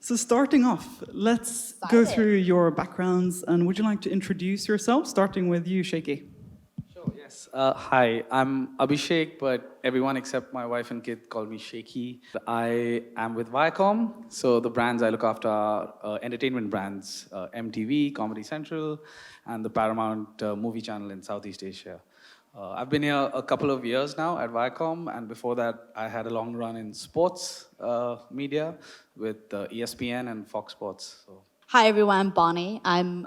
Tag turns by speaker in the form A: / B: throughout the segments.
A: So starting off, let's go through your backgrounds, and would you like to introduce yourself, starting with you, Shaky?
B: Sure, yes. Hi, I'm Abhishek, but everyone except my wife and kid call me Shaky. I am with Viacom, so the brands I look after are entertainment brands, MTV, Comedy Central, and the Paramount movie channel in Southeast Asia. I've been here a couple of years now at Viacom, and before that, I had a long run in sports media with ESPN and Fox Sports. So.
C: Hi everyone, I'm Bonnie. I'm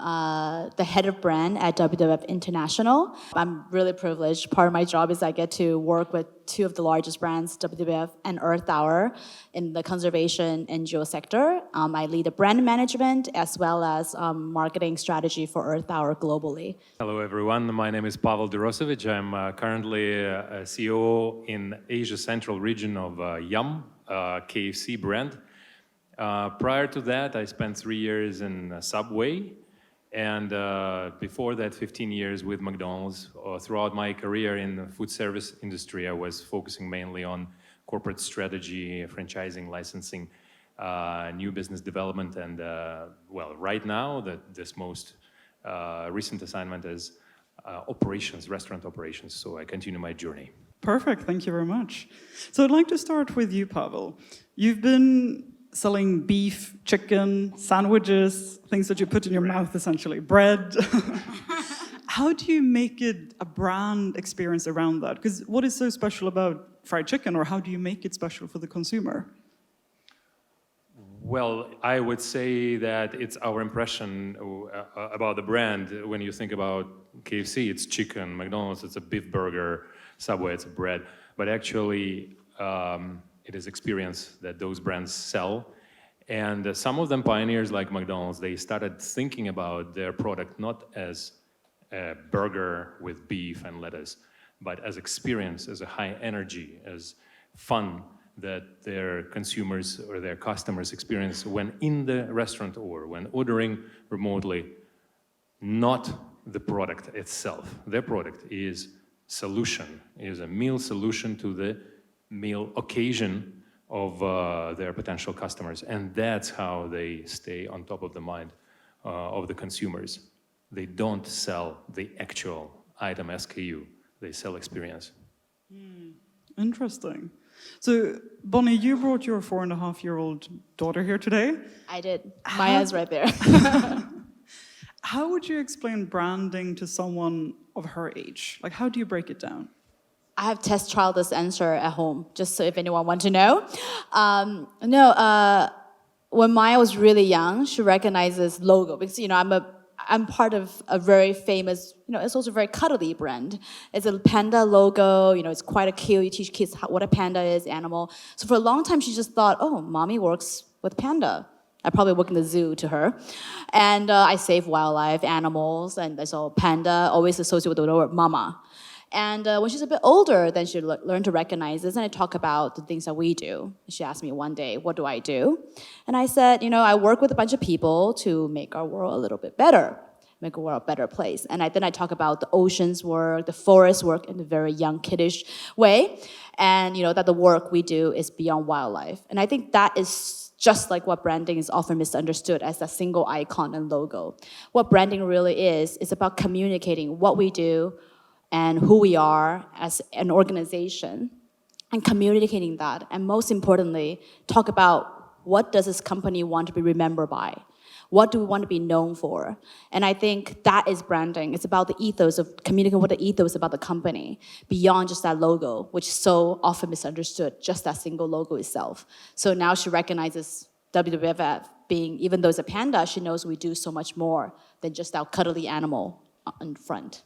C: the head of brand at WWF International. I'm really privileged. Part of my job is I get to work with two of the largest brands, WWF and Earth Hour, in the conservation NGO sector. I lead the brand management as well as marketing strategy for Earth Hour globally.
D: Hello everyone, my name is Pavel Dorosevich. I'm currently a CEO in Asia Central region of Yum, KFC brand. Prior to that, I spent 3 years in Subway, and before that, 15 years with McDonald's. Throughout my career in the food service industry, I was focusing mainly on corporate strategy, franchising, licensing, new business development, and well, right now, this most recent assignment is operations, restaurant operations, so I continue my journey.
A: Perfect, thank you very much. So I'd like to start with you, Pavel. You've been selling beef, chicken, sandwiches, things that you put in your mouth, essentially, bread. How do you make it a brand experience around that? Because what is so special about fried chicken, or how do you make it special for the consumer?
D: Well, I would say that it's our impression about the brand. When you think about KFC, it's chicken, McDonald's, it's a beef burger, Subway, it's a bread. But actually, it is experience that those brands sell. And some of them, pioneers like McDonald's, they started thinking about their product not as a burger with beef and lettuce, but as experience, as a high energy, as fun that their consumers or their customers experience when in the restaurant or when ordering remotely, not the product itself. Their product is solution, is a meal solution to the meal occasion of their potential customers, and that's how they stay on top of the mind of the consumers. They don't sell the actual item SKU, they sell experience.
A: Interesting. So, Bonnie, you brought your 4.5-year-old daughter here today.
C: I did. Maya's right there.
A: How would you explain branding to someone of her age? Like, how do you break it down?
C: I have test trial this answer at home, just so if anyone wants to know. When Maya was really young, she recognizes logo because I'm part of a very famous, it's also a very cuddly brand. It's a panda logo, it's quite a cute. You teach kids what a panda is, animal. So for a long time, she just thought, oh, mommy works with panda. I probably work in the zoo to her. And I save wildlife, animals, and so panda always associated with the word mama. And when she's a bit older, then she learned to recognize this, and I talk about the things that we do. She asked me one day, what do I do? And I said, I work with a bunch of people to make our world a little bit better, make our world a better place. And then I talk about the oceans work, the forest work in a very young, kiddish way, and that the work we do is beyond wildlife. And I think that is just like what branding is often misunderstood as a single icon and logo. What branding really is about communicating what we do, and who we are as an organization, and communicating that. And most importantly, talk about what does this company want to be remembered by? What do we want to be known for? And I think that is branding. It's about the ethos of communicating what the ethos about the company, beyond just that logo, which is so often misunderstood, just that single logo itself. So now she recognizes WWF being, even though it's a panda, she knows we do so much more than just our cuddly animal in front.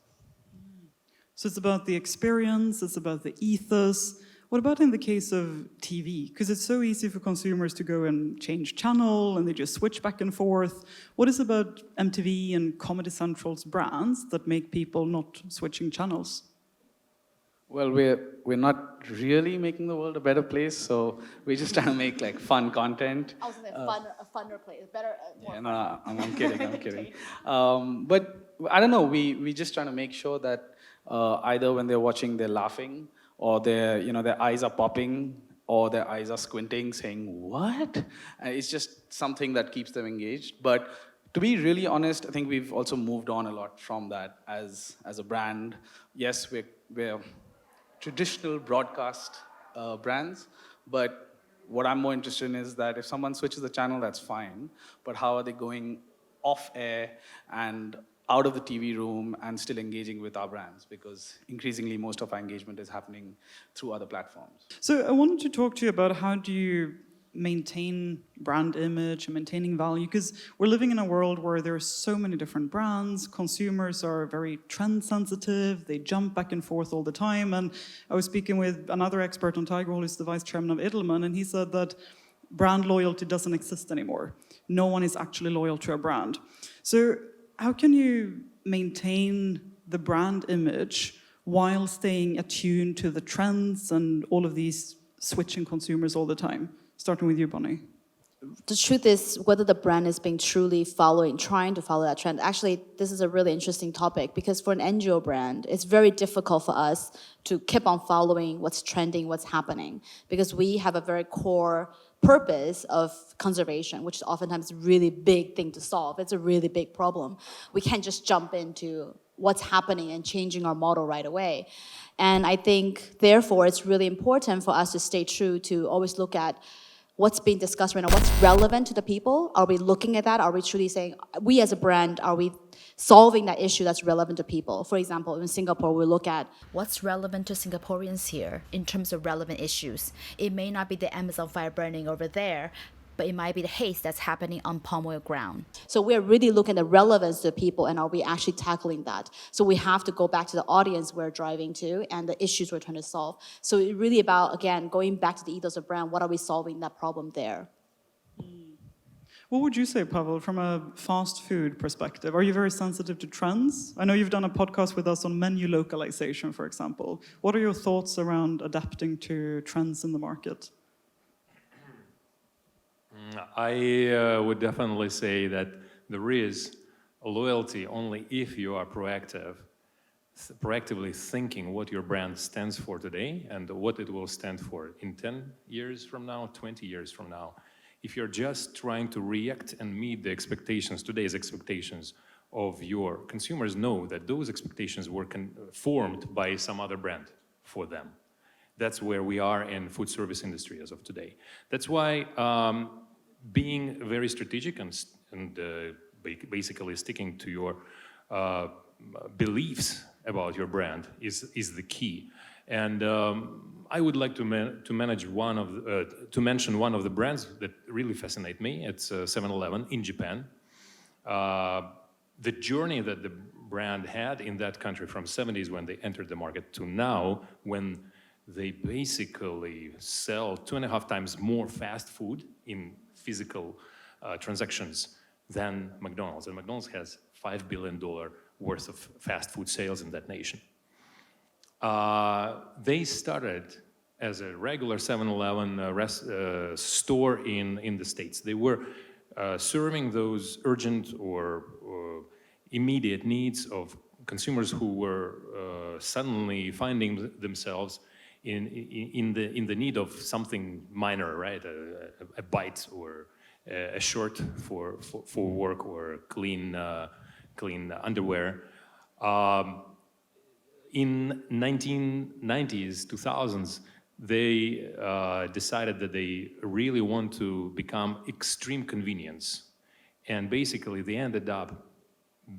A: So it's about the experience, it's about the ethos. What about in the case of TV? Because it's so easy for consumers to go and change channel and they just switch back and forth. What is about MTV and Comedy Central's brands that make people not switching channels?
B: Well, we're not really making the world a better place, so we're just trying to make like fun content.
C: I was going to say a funner place, better.
B: Yeah, no, I'm kidding, I'm kidding. But I don't know, we just trying to make sure that either when they're watching, they're laughing, or their eyes are popping or their eyes are squinting, saying, "What?" And it's just something that keeps them engaged. But to be really honest, I think we've also moved on a lot from that as a brand. Yes, we're traditional broadcast brands, but what I'm more interested in is that if someone switches the channel, that's fine, but how are they going off air and out of the TV room and still engaging with our brands? Because increasingly, most of our engagement is happening through other platforms.
A: So I wanted to talk to you about how do you maintain brand image and maintaining value, because we're living in a world where there are so many different brands. Consumers are very trend sensitive, they jump back and forth all the time. And I was speaking with another expert on Tigerhall, who's the vice chairman of Edelman, and he said that brand loyalty doesn't exist anymore. No one is actually loyal to a brand. So how can you maintain the brand image while staying attuned to the trends and all of these switching consumers all the time? Starting with you, Bonnie.
C: The truth is whether the brand is being truly trying to follow that trend. Actually, this is a really interesting topic because for an NGO brand, it's very difficult for us to keep on following what's trending, what's happening, because we have a very core purpose of conservation, which is oftentimes a really big thing to solve. It's a really big problem. We can't just jump into what's happening and changing our model right away. And I think, therefore, it's really important for us to stay true to always look at what's being discussed right now, what's relevant to the people. Are we looking at that? Are we truly saying, we as a brand, are we solving that issue that's relevant to people? For example, in Singapore, we look at what's relevant to Singaporeans here in terms of relevant issues. It may not be the Amazon fire burning over there, but it might be the haze that's happening on palm oil ground. So we're really looking at the relevance to people, and are we actually tackling that? So we have to go back to the audience we're driving to and the issues we're trying to solve. So it's really about, again, going back to the ethos of brand, what are we solving that problem there?
A: What would you say, Pavel, from a fast food perspective? Are you very sensitive to trends? I know you've done a podcast with us on menu localization, for example. What are your thoughts around adapting to trends in the market?
D: I would definitely say that there is loyalty only if you are proactively thinking what your brand stands for today and what it will stand for in 10 years from now, 20 years from now. If you're just trying to react and meet the expectations, today's expectations of your consumers, know that those expectations were formed by some other brand for them. That's where we are in food service industry as of today. That's why being very strategic and basically sticking to your beliefs about your brand is the key. And I would like to mention one of the brands that really fascinate me. It's 7-Eleven in Japan. The journey that the brand had in that country from 70s when they entered the market to now when they basically sell 2.5 times more fast food in physical transactions than McDonald's. And McDonald's has $5 billion worth of fast food sales in that nation. They started as a regular 7-Eleven store in the States. They were serving those urgent or immediate needs of consumers who were suddenly finding themselves in the need of something minor, right? A bite or a shirt for work or clean underwear. In 1990s, 2000s, they decided that they really want to become extreme convenience. And basically, they ended up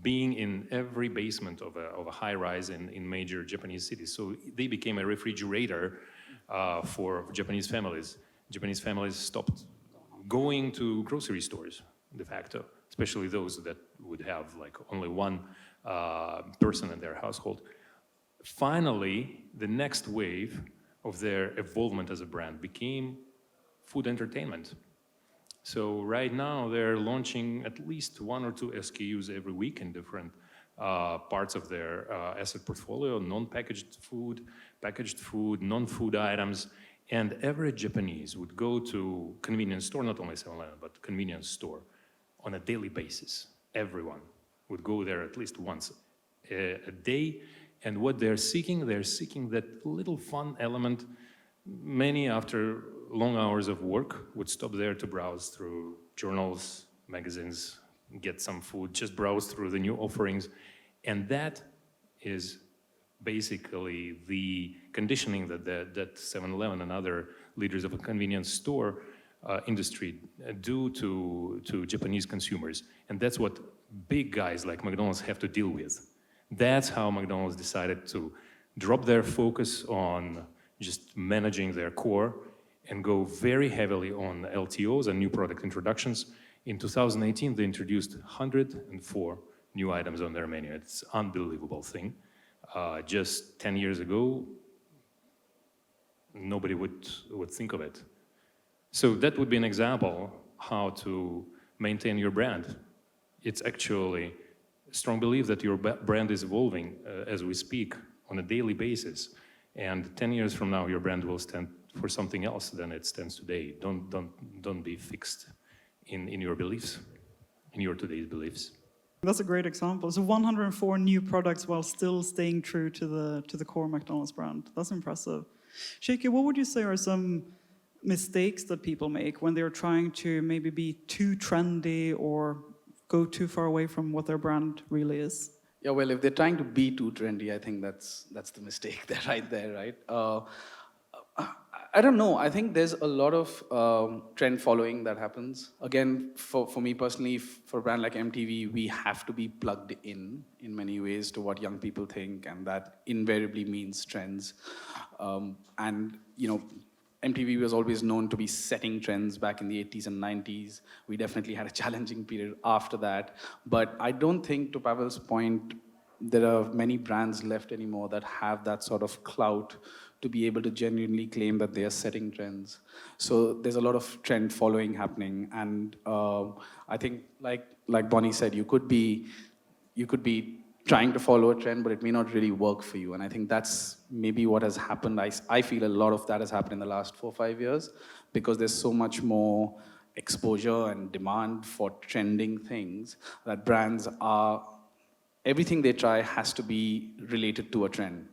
D: being in every basement of a high-rise in major Japanese cities. So they became a refrigerator for Japanese families. Japanese families stopped going to grocery stores, de facto, especially those that would have like only one person in their household. Finally, the next wave of their evolvement as a brand became food entertainment. So right now they're launching at least 1 or 2 SKUs every week in different parts of their asset portfolio, non-packaged food, packaged food, non-food items. And every Japanese would go to convenience store, not only 7-Eleven, but convenience store on a daily basis. Everyone would go there at least once a day. And what they're seeking that little fun element. Many, after long hours of work would stop there to browse through journals, magazines, get some food, just browse through the new offerings. And that is basically the conditioning that 7-Eleven and other leaders of a convenience store industry do to Japanese consumers. And that's what big guys like McDonald's have to deal with. That's how McDonald's decided to drop their focus on just managing their core and go very heavily on LTOs and new product introductions. In 2018, they introduced 104 new items on their menu. It's an unbelievable thing. Just 10 years ago, nobody would think of it. So that would be an example how to maintain your brand. It's actually a strong belief that your brand is evolving as we speak on a daily basis. And 10 years from now, your brand will stand for something else than it stands today. Don't be fixed in your beliefs, in your today's beliefs.
A: That's a great example. So 104 new products while still staying true to the core McDonald's brand. That's impressive. Shaky, what would you say are some mistakes that people make when they're trying to maybe be too trendy or go too far away from what their brand really is?
B: Yeah, well, if they're trying to be too trendy, I think that's the mistake there, right? I don't know. I think there's a lot of trend following that happens. Again, for me personally, for a brand like MTV, we have to be plugged in many ways to what young people think, and that invariably means trends. And you know, MTV was always known to be setting trends back in the 80s and 90s. We definitely had a challenging period after that. But I don't think, to Pavel's point, there are many brands left anymore that have that sort of clout to be able to genuinely claim that they are setting trends. So there's a lot of trend following happening. And I think, like Bonnie said, you could be trying to follow a trend, but it may not really work for you. And I think that's maybe what has happened. I feel a lot of that has happened in the last 4 or 5 years because there's so much more exposure and demand for trending things that brands are, everything they try has to be related to a trend.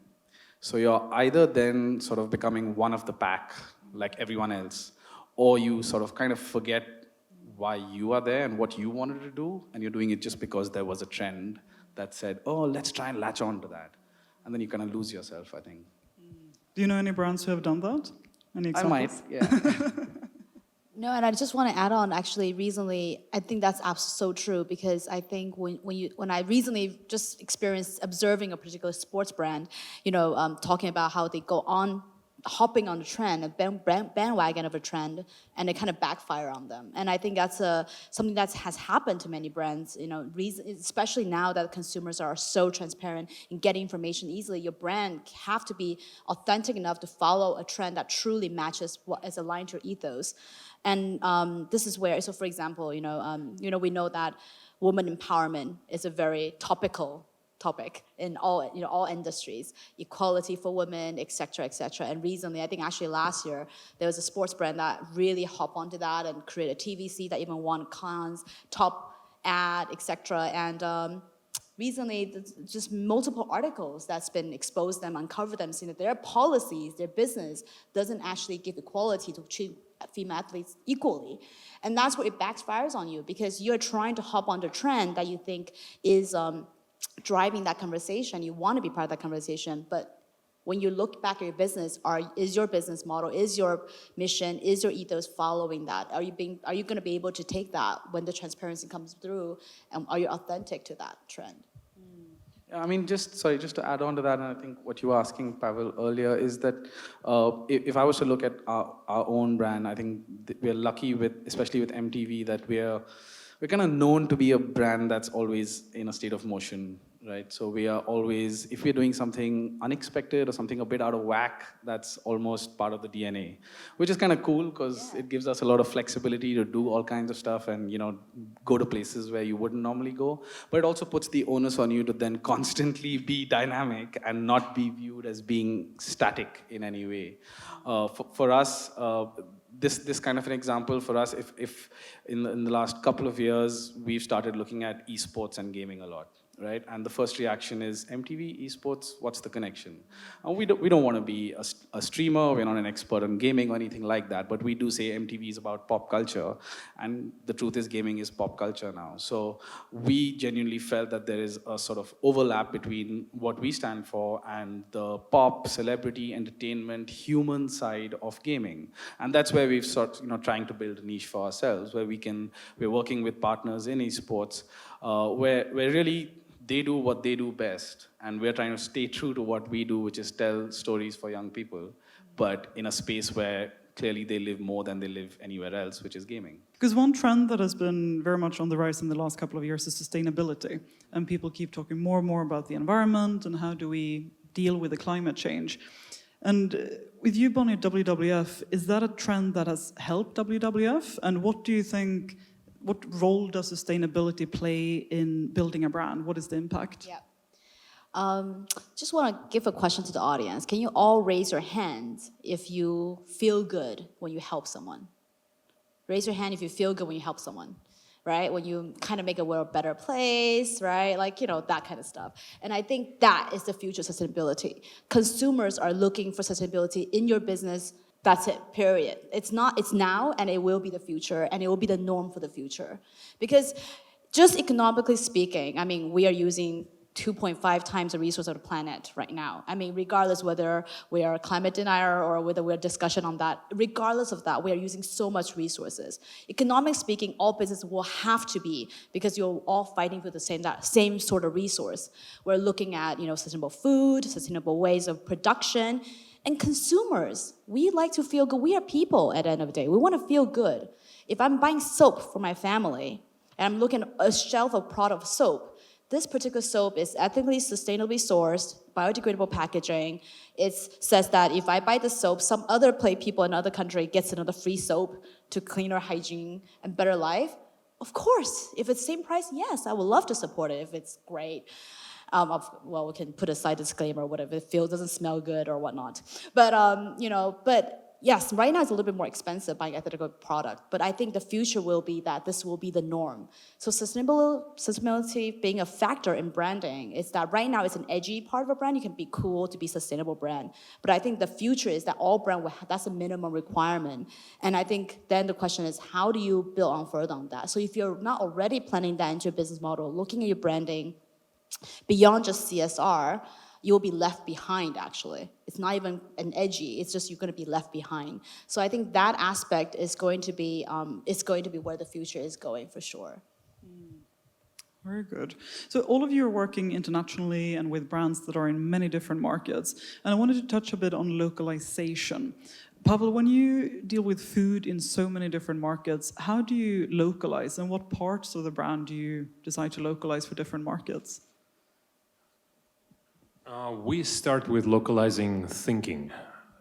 B: So you're either then sort of becoming one of the pack, like everyone else, or you sort of kind of forget why you are there and what you wanted to do, and you're doing it just because there was a trend that said, oh, let's try and latch on to that. And then you kind of lose yourself, I think.
A: Do you know any brands who have done that? Any
B: I
A: examples?
B: might, yeah.
C: No, and I just want to add on, actually, recently, I think that's absolutely so true, because I think when I recently just experienced observing a particular sports brand, talking about how they go on hopping on the trend, a bandwagon of a trend, and it kind of backfire on them. And I think that's something that has happened to many brands, especially now that consumers are so transparent in getting information easily. Your brand have to be authentic enough to follow a trend that truly matches what is aligned to your ethos. And this is where, so for example, we know that women empowerment is a very topical topic in all industries, equality for women, et cetera, et cetera. And recently, I think actually last year, there was a sports brand that really hopped onto that and created a TVC that even won Cannes top ad, et cetera. And recently, just multiple articles that's been exposed them, uncovered them, saying that their policies, their business doesn't actually give equality to treat female athletes equally. And that's where it backfires on you, because you're trying to hop on the trend that you think is driving that conversation. You want to be part of that conversation, but when you look back at your business, is your business model, is your mission, is your ethos following that? Are you going to be able to take that when the transparency comes through, and are you authentic to that trend?
B: I mean, just to add on to that, and I think what you were asking, Pavel, earlier, is that if I was to look at our own brand, I think we're lucky especially with MTV, that we're kind of known to be a brand that's always in a state of motion, right? So we are always, if we're doing something unexpected or something a bit out of whack, that's almost part of the DNA, which is kind of cool because it gives us a lot of flexibility to do all kinds of stuff and, go to places where you wouldn't normally go. But it also puts the onus on you to then constantly be dynamic and not be viewed as being static in any way. For us, this kind of an example for us, if in the last couple of years, we've started looking at esports and gaming a lot. right? And the first reaction is MTV esports. What's the connection? And we don't want to be a streamer. We're not an expert on gaming or anything like that. But we do say MTV is about pop culture, and the truth is gaming is pop culture now. So we genuinely felt that there is a sort of overlap between what we stand for and the pop, celebrity, entertainment, human side of gaming. And that's where we've trying to build a niche for ourselves, where we're working with partners in esports, where really they do what they do best, and we're trying to stay true to what we do, which is tell stories for young people, but in a space where clearly they live more than they live anywhere else, which is gaming.
A: Because one trend that has been very much on the rise in the last couple of years is sustainability. And people keep talking more and more about the environment and how do we deal with the climate change. And with you, Bonnie, at WWF, is that a trend that has helped WWF? And what do you think, what role does sustainability play in building a brand? What is the impact?
C: Yeah. Just want to give a question to the audience. Can you all raise your hand if you feel good when you help someone? Raise your hand if you feel good when you help someone, right? When you kind of make a world a better place, right? Like, that kind of stuff. And I think that is the future of sustainability. Consumers are looking for sustainability in your business. That's it, period. It's now, and it will be the future, and it will be the norm for the future. Because just economically speaking, I mean, we are using 2.5 times the resource of the planet right now. I mean, regardless whether we are a climate denier or whether we're discussion on that, regardless of that, we are using so much resources. Economically speaking, all business will have to be, because you're all fighting for the same sort of resource. We're looking at, sustainable food, sustainable ways of production, and consumers. We like to feel good. We are people at the end of the day. We want to feel good. If I'm buying soap for my family, and I'm looking at a shelf of product soap, this particular soap is ethically, sustainably sourced, biodegradable packaging. It says that if I buy the soap, some other people in another country gets another free soap to cleaner hygiene and better life. Of course, if it's the same price, yes, I would love to support it if it's great. Well, we can put aside disclaimer, whatever, if it doesn't smell good or whatnot. But, yes, right now it's a little bit more expensive buying ethical product, but I think the future will be that this will be the norm. So sustainability being a factor in branding is that right now it's an edgy part of a brand. You can be cool to be sustainable brand, but I think the future is that all brand that's a minimum requirement. And I think then the question is, how do you build on further on that? So if you're not already planning that into your business model, looking at your branding beyond just CSR, you'll be left behind, actually. It's not even an edgy, it's just you're gonna be left behind. So I think that aspect is going to be where the future is going for sure.
A: Very good. So all of you are working internationally and with brands that are in many different markets. And I wanted to touch a bit on localization. Pavel, when you deal with food in so many different markets, how do you localize, and what parts of the brand do you decide to localize for different markets?
D: We start with localizing thinking.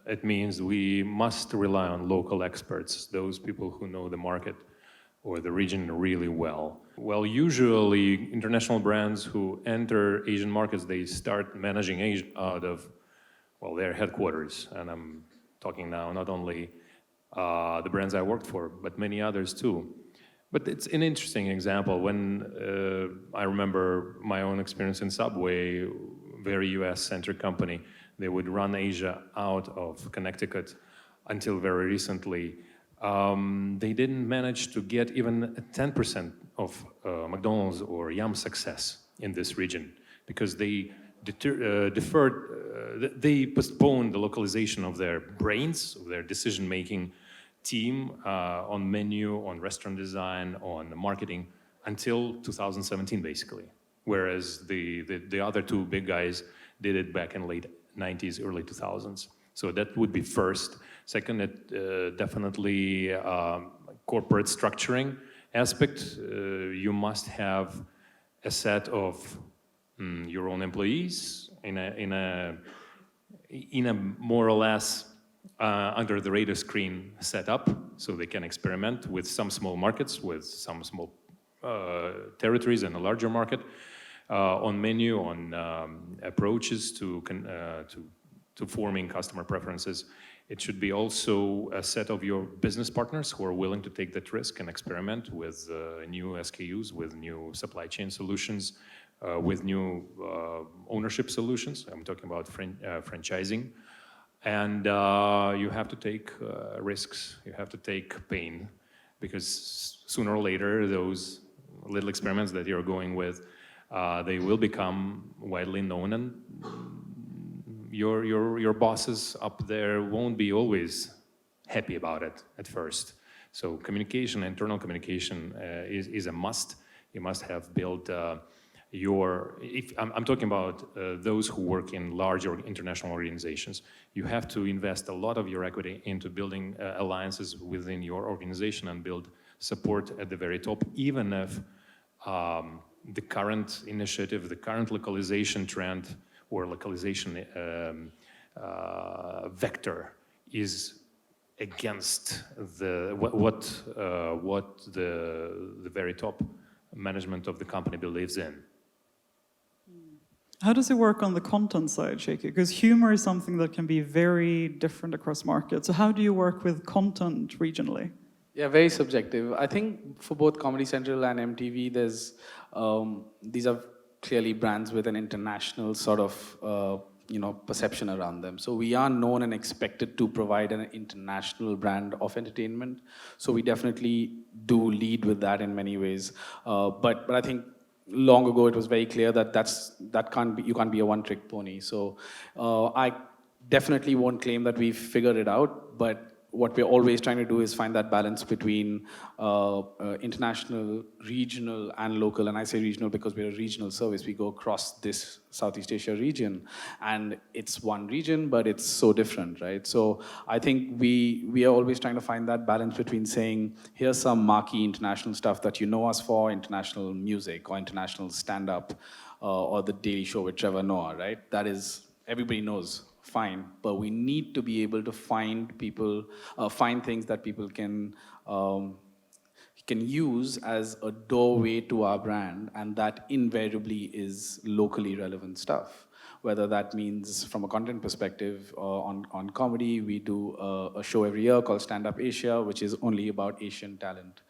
D: It means we must rely on local experts, those people who know the market or the region really well. Well, usually international brands who enter Asian markets, they start managing Asia out of, well, their headquarters. And I'm talking now not only the brands I worked for, but many others too. But it's an interesting example. When I remember my own experience in Subway, very US-centric company, they would run Asia out of Connecticut until very recently. They didn't manage to get even 10% of McDonald's or Yum success in this region because they they postponed the localization of their brains, of their decision-making team on menu, on restaurant design, on marketing until 2017, basically. Whereas the other two big guys did it back in late 90s, early 2000s. So that would be first. Second, definitely corporate structuring aspect. You must have a set of your own employees in a more or less under the radar screen setup, so they can experiment with some small markets, with some small territories and a larger market, on menu, on approaches to forming customer preferences. It should be also a set of your business partners who are willing to take that risk and experiment with new SKUs, with new supply chain solutions, with new ownership solutions. I'm talking about franchising. And you have to take risks, you have to take pain, because sooner or later, those little experiments that you're going with, they will become widely known, and your bosses up there won't be always happy about it at first. So communication, internal communication is a must. You must have built I'm talking about those who work in large or international organizations. You have to invest a lot of your equity into building alliances within your organization and build support at the very top, even if the current initiative, the current localization trend or localization vector is against what the very top management of the company believes in.
A: How does it work on the content side, Shaky? Because humor is something that can be very different across markets. So how do you work with content regionally?
B: Yeah, very subjective. I think for both Comedy Central and MTV, there's these are clearly brands with an international sort of perception around them. So we are known and expected to provide an international brand of entertainment. So we definitely do lead with that in many ways. But I think long ago it was very clear that you can't be a one-trick pony. So I definitely won't claim that we've figured it out, but what we're always trying to do is find that balance between international, regional, and local. And I say regional because we're a regional service. We go across this Southeast Asia region, and it's one region, but it's so different, right? So I think we are always trying to find that balance between saying, here's some marquee international stuff that you know us for, international music or international stand-up or The Daily Show with Trevor Noah, right? That is, everybody knows. Fine, but we need to be able to find things that people can use as a doorway to our brand, and that invariably is locally relevant stuff. Whether that means from a content perspective, on comedy, we do a show every year called Stand Up Asia, which is only about Asian talent.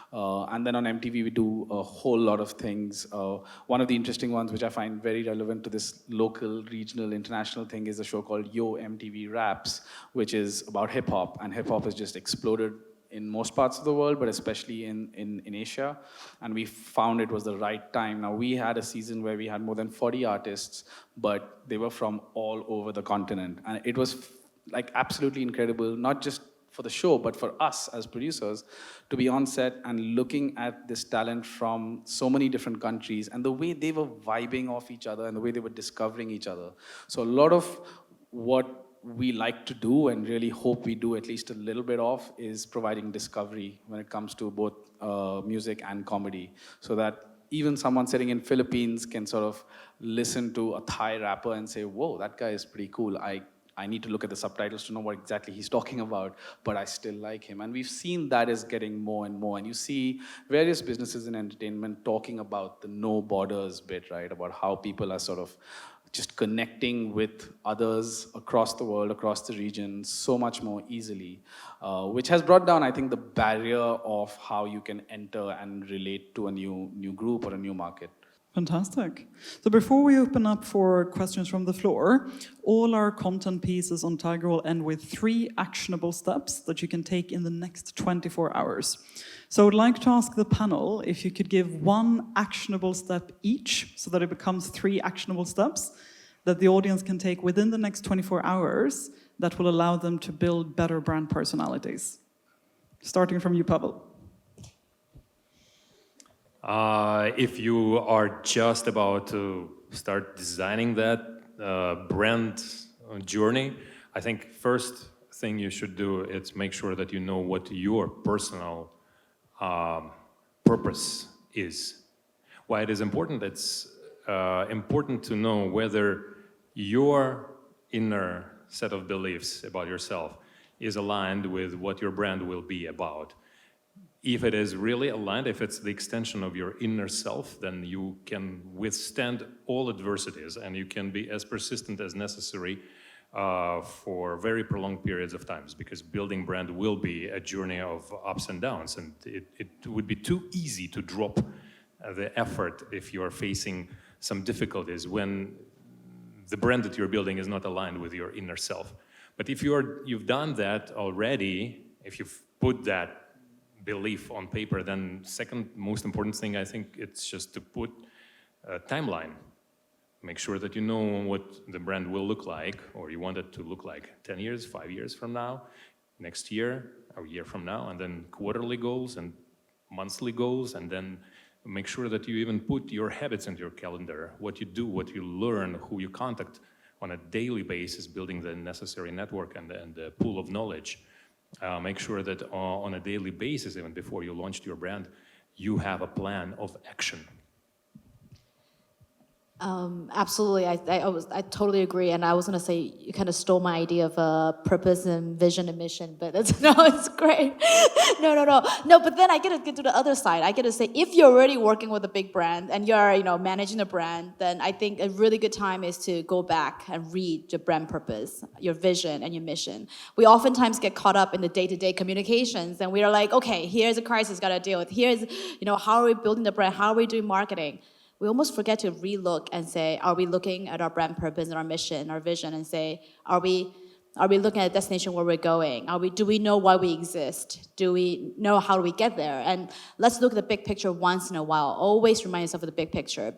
B: And then on MTV, we do a whole lot of things. One of the interesting ones, which I find very relevant to this local, regional, international thing, is a show called Yo MTV Raps, which is about hip-hop. And hip-hop has just exploded in most parts of the world, but especially in Asia. And we found it was the right time. Now, we had a season where we had more than 40 artists, but they were from all over the continent. And it was like absolutely incredible, not just for the show, but for us as producers, to be on set and looking at this talent from so many different countries and the way they were vibing off each other and the way they were discovering each other. So a lot of what we like to do and really hope we do at least a little bit of is providing discovery when it comes to both music and comedy, so that even someone sitting in Philippines can sort of listen to a Thai rapper and say, whoa, that guy is pretty cool. I need to look at the subtitles to know what exactly he's talking about, but I still like him. And we've seen that is getting more and more. And you see various businesses in entertainment talking about the no borders bit, right? About how people are sort of just connecting with others across the world, across the region, so much more easily, which has brought down, I think, the barrier of how you can enter and relate to a new group or a new market.
A: Fantastic. So before we open up for questions from the floor, all our content pieces on Tigerhall end with 3 actionable steps that you can take in the next 24 hours. So I would like to ask the panel if you could give 1 actionable step each, so that it becomes 3 actionable steps that the audience can take within the next 24 hours that will allow them to build better brand personalities. Starting from you, Pavel.
D: If you are just about to start designing that brand journey, I think first thing you should do is make sure that you know what your personal purpose is. Why it is important? It's important to know whether your inner set of beliefs about yourself is aligned with what your brand will be about. If it is really aligned, if it's the extension of your inner self, then you can withstand all adversities and you can be as persistent as necessary for very prolonged periods of times, because building brand will be a journey of ups and downs, and it would be too easy to drop the effort if you are facing some difficulties when the brand that you're building is not aligned with your inner self. But if you've done that already, if you've put that belief on paper, then second most important thing, I think, it's just to put a timeline. Make sure that you know what the brand will look like, or you want it to look like 10 years, 5 years from now, next year, or a year from now, and then quarterly goals and monthly goals, and then make sure that you even put your habits into your calendar, what you do, what you learn, who you contact on a daily basis, building the necessary network and the pool of knowledge. Make sure that on a daily basis, even before you launched your brand, you have a plan of action.
C: Absolutely, I totally agree, and I was gonna say you kind of stole my idea of purpose and vision and mission, but it's great. No. But then I get to get to the other side. I get to say, if you're already working with a big brand and you're managing a brand, then I think a really good time is to go back and read your brand purpose, your vision, and your mission. We oftentimes get caught up in the day-to-day communications, and we are like, okay, here's a crisis, gotta deal with. Here's how are we building the brand? How are we doing marketing? We almost forget to relook and say, are we looking at our brand purpose and our mission, our vision, and say, are we looking at a destination where we're going? Do we know why we exist? Do we know how do we get there? And let's look at the big picture once in a while. Always remind yourself of the big picture,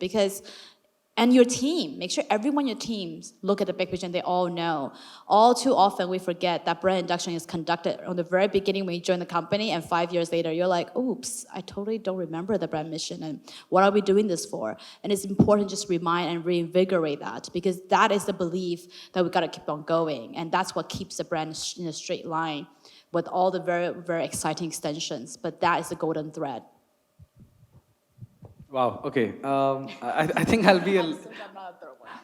C: and your team, make sure everyone in your teams look at the big picture and they all know. All too often we forget that brand induction is conducted on the very beginning when you join the company, and 5 years later you're like, oops, I totally don't remember the brand mission and what are we doing this for? And it's important just to remind and reinvigorate that, because that is the belief that we gotta keep on going, and that's what keeps the brand in a straight line with all the very, very exciting extensions, but that is the golden thread.
B: Wow. Okay. I think I'll be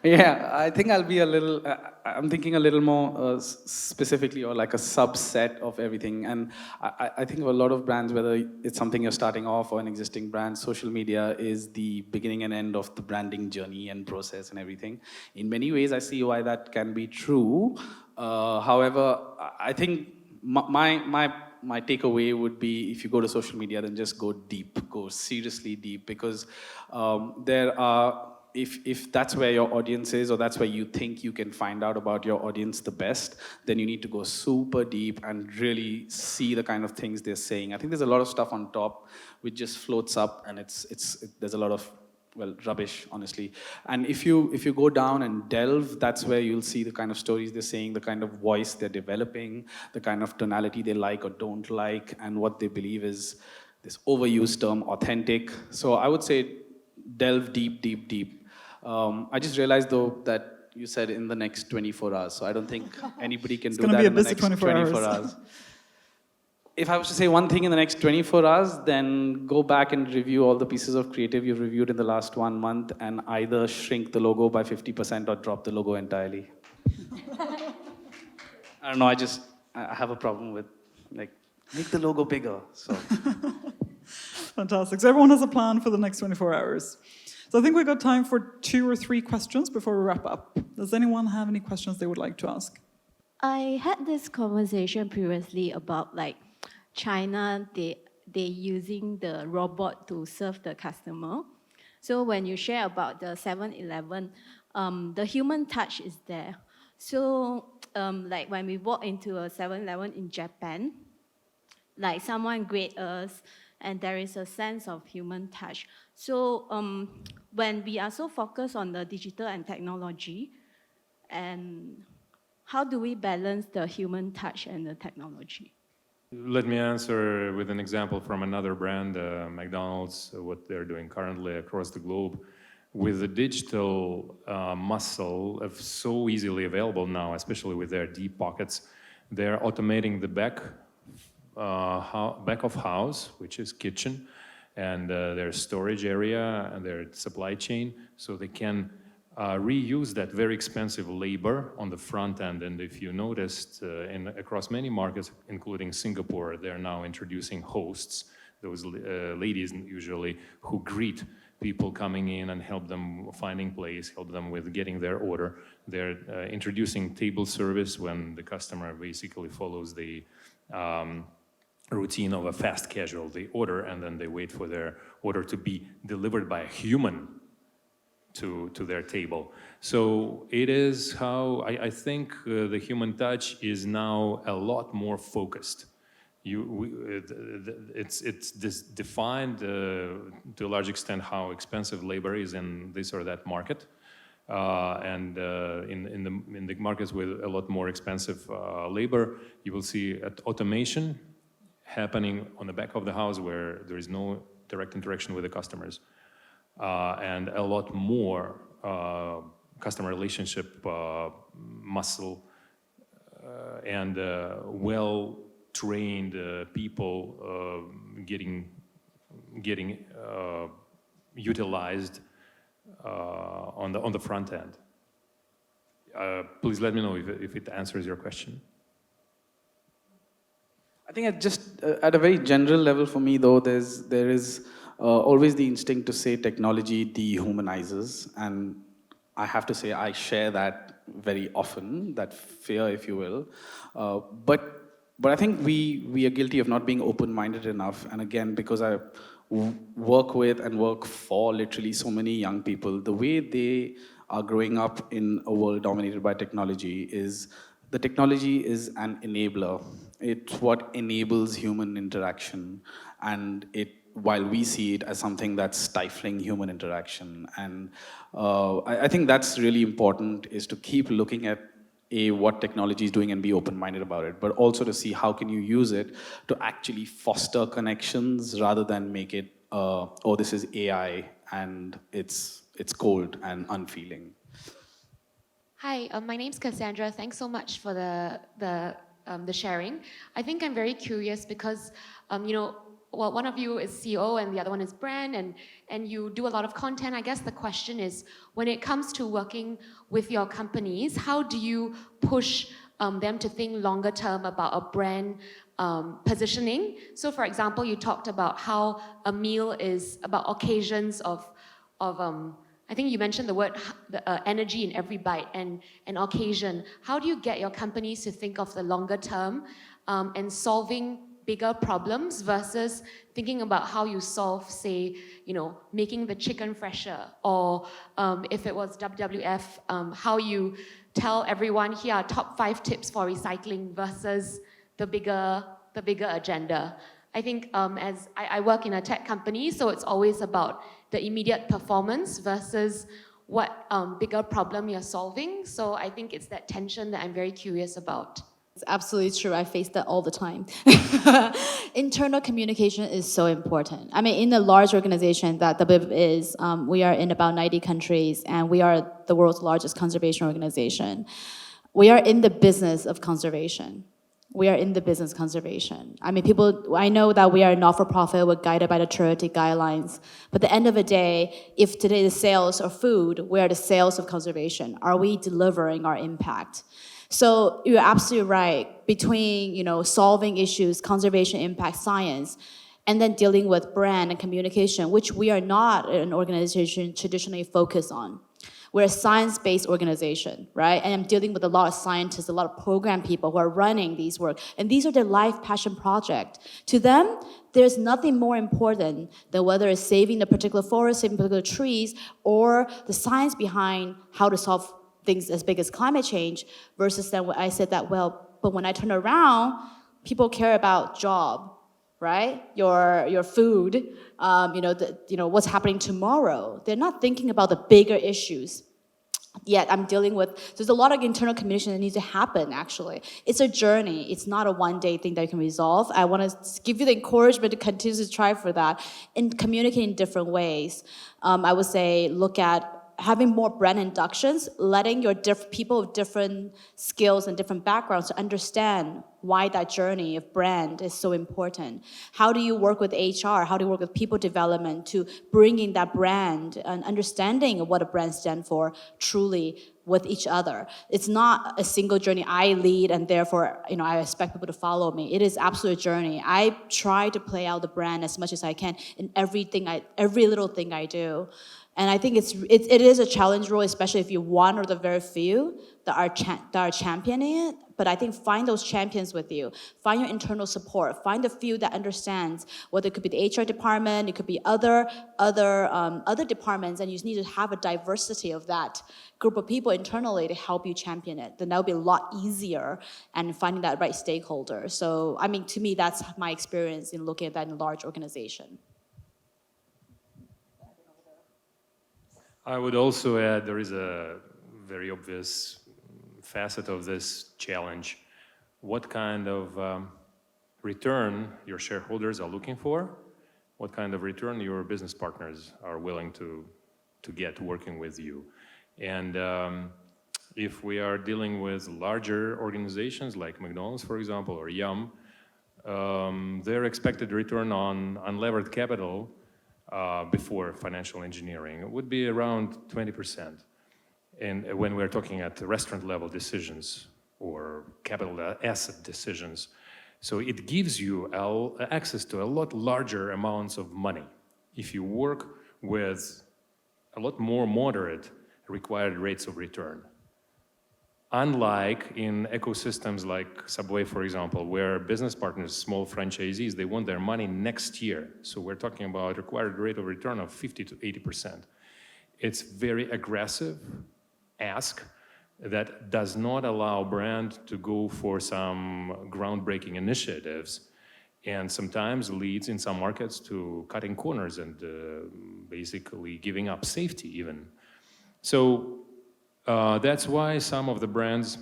B: I think I'll be a little. I'm thinking a little more specifically, or like a subset of everything. And I think of a lot of brands, whether it's something you're starting off or an existing brand, social media is the beginning and end of the branding journey and process and everything. In many ways, I see why that can be true. However, I think my takeaway would be, if you go to social media, then just go deep, go seriously deep, because there are, if that's where your audience is, or that's where you think you can find out about your audience the best, then you need to go super deep and really see the kind of things they're saying. I think there's a lot of stuff on top which just floats up, and there's a lot of, well, rubbish, honestly. And if you go down and delve, that's where you'll see the kind of stories they're saying, the kind of voice they're developing, the kind of tonality they like or don't like, and what they believe is this overused term, authentic. So I would say delve deep, deep, deep. I just realized, though, that you said in the next 24 hours, so I don't think anybody can do that in the next 24 hours. If I was to say one thing in the next 24 hours, then go back and review all the pieces of creative you've reviewed in the last 1 month, and either shrink the logo by 50% or drop the logo entirely. I don't know, I have a problem with, make the logo bigger, so.
A: Fantastic. So everyone has a plan for the next 24 hours. So I think we've got time for 2 or 3 questions before we wrap up. Does anyone have any questions they would like to ask?
E: I had this conversation previously about China, they using the robot to serve the customer. So when you share about the 7-Eleven, the human touch is there. So when we walk into a 7-Eleven in Japan, someone greet us, and there is a sense of human touch. So when we are so focused on the digital and technology, and how do we balance the human touch and the technology?
D: Let me answer with an example from another brand, McDonald's, what they're doing currently across the globe. With the digital muscle of so easily available now, especially with their deep pockets, they're automating the back of house, which is kitchen, and their storage area and their supply chain, so they can reuse that very expensive labor on the front end. And if you noticed, across many markets, including Singapore, they're now introducing hosts, those ladies usually, who greet people coming in and help them finding place, help them with getting their order. They're introducing table service when the customer basically follows the routine of a fast casual. They order and then they wait for their order to be delivered by a human to their table. So it is how I think the human touch is now a lot more focused. It's defined to a large extent how expensive labor is in this or that market, and in the markets with a lot more expensive labor, you will see automation happening on the back of the house where there is no direct interaction with the customers, and a lot more customer relationship muscle and well-trained people getting utilized on the front end. Please let me know if it answers your question.
B: I think at a very general level for me though, there is always the instinct to say technology dehumanizes, and I have to say I share that very often, that fear, if you will. But I think we are guilty of not being open-minded enough. And again, because I work with and work for literally so many young people, the way they are growing up in a world dominated by technology is the technology is an enabler. It's what enables human interaction, and while we see it as something that's stifling human interaction. And I think that's really important, is to keep looking at what technology is doing and be open-minded about it, but also to see how can you use it to actually foster connections rather than make it, oh, this is AI and it's cold and unfeeling.
F: Hi, my name's Cassandra. Thanks so much for the sharing. I think I'm very curious because, well, one of you is CEO and the other one is brand, and you do a lot of content. I guess the question is, when it comes to working with your companies, how do you push them to think longer term about a brand positioning? So for example, you talked about how a meal is about occasions of I think you mentioned the word energy in every bite and occasion. How do you get your companies to think of the longer term and solving bigger problems versus thinking about how you solve, say, making the chicken fresher, or if it was WWF, how you tell everyone, here are top 5 tips for recycling versus the bigger agenda. I think as I work in a tech company, so it's always about the immediate performance versus what bigger problem you're solving. So I think it's that tension that I'm very curious about.
C: It's absolutely true. I face that all the time. Internal communication is so important. I mean, in a large organization that WWF is, we are in about 90 countries, and we are the world's largest conservation organization. We are in the business of conservation. We are in the business of conservation. I mean, I know that we are not-for-profit, we're guided by the charity guidelines, but at the end of the day, if today the sales are food, we are the sales of conservation. Are we delivering our impact? So you're absolutely right. Between solving issues, conservation, impact, science, and then dealing with brand and communication, which we are not an organization traditionally focused on. We're a science-based organization, right? And I'm dealing with a lot of scientists, a lot of program people who are running these work, and these are their life passion project. To them, there's nothing more important than whether it's saving the particular forest, saving particular trees, or the science behind how to solve things as big as climate change, versus then when I said that, well, but when I turn around, people care about job, right? Your food, what's happening tomorrow. They're not thinking about the bigger issues. Yet I'm dealing with, there's a lot of internal communication that needs to happen, actually. It's a journey. It's not a one-day thing that you can resolve. I want to give you the encouragement to continue to try for that and communicate in different ways. I would say look at having more brand inductions, letting your people of different skills and different backgrounds to understand why that journey of brand is so important. How do you work with HR? How do you work with people development to bring in that brand and understanding of what a brand stands for truly with each other? It's not a single journey I lead and therefore I expect people to follow me. It is absolute journey. I try to play out the brand as much as I can in every little thing I do. And I think it is a challenge role, especially if you're one of the very few that are championing it. But I think find those champions with you. Find your internal support. Find a few that understands, whether it could be the HR department, it could be other departments, and you just need to have a diversity of that group of people internally to help you champion it. Then that would be a lot easier and finding that right stakeholder. So, I mean, to me, that's my experience in looking at that in a large organization.
D: I would also add there is a very obvious facet of this challenge. What kind of return your shareholders are looking for? What kind of return your business partners are willing to get working with you? And if we are dealing with larger organizations like McDonald's, for example, or Yum, their expected return on unlevered capital before financial engineering would be around 20%. And when we're talking at restaurant level decisions or capital asset decisions, so it gives you access to a lot larger amounts of money if you work with a lot more moderate required rates of return. Unlike in ecosystems like Subway, for example, where business partners, small franchisees, they want their money next year. So we're talking about required rate of return of 50 to 80%. It's very aggressive ask that does not allow brand to go for some groundbreaking initiatives, and sometimes leads in some markets to cutting corners and basically giving up safety even. So that's why some of the brands,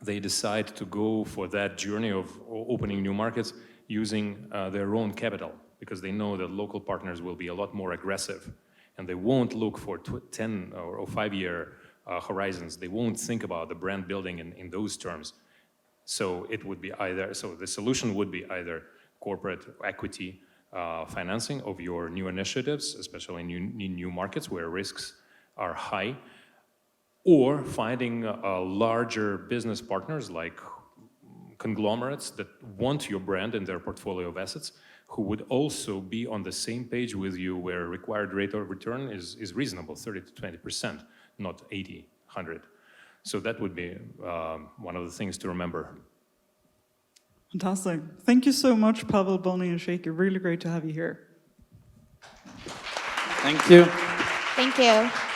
D: they decide to go for that journey of opening new markets using their own capital, because they know that local partners will be a lot more aggressive and they won't look for 10 or 5-year horizons. They won't think about the brand building in those terms. So it would be so the solution would be either corporate equity financing of your new initiatives, especially in new markets where risks are high, or finding larger business partners like conglomerates that want your brand in their portfolio of assets, who would also be on the same page with you where required rate of return is reasonable, 30 to 20%, not 80, 100. So that would be one of the things to remember.
A: Fantastic. Thank you so much, Pavel, Bonnie, and Shaky. Really great to have you here.
B: Thank you.
C: Thank you.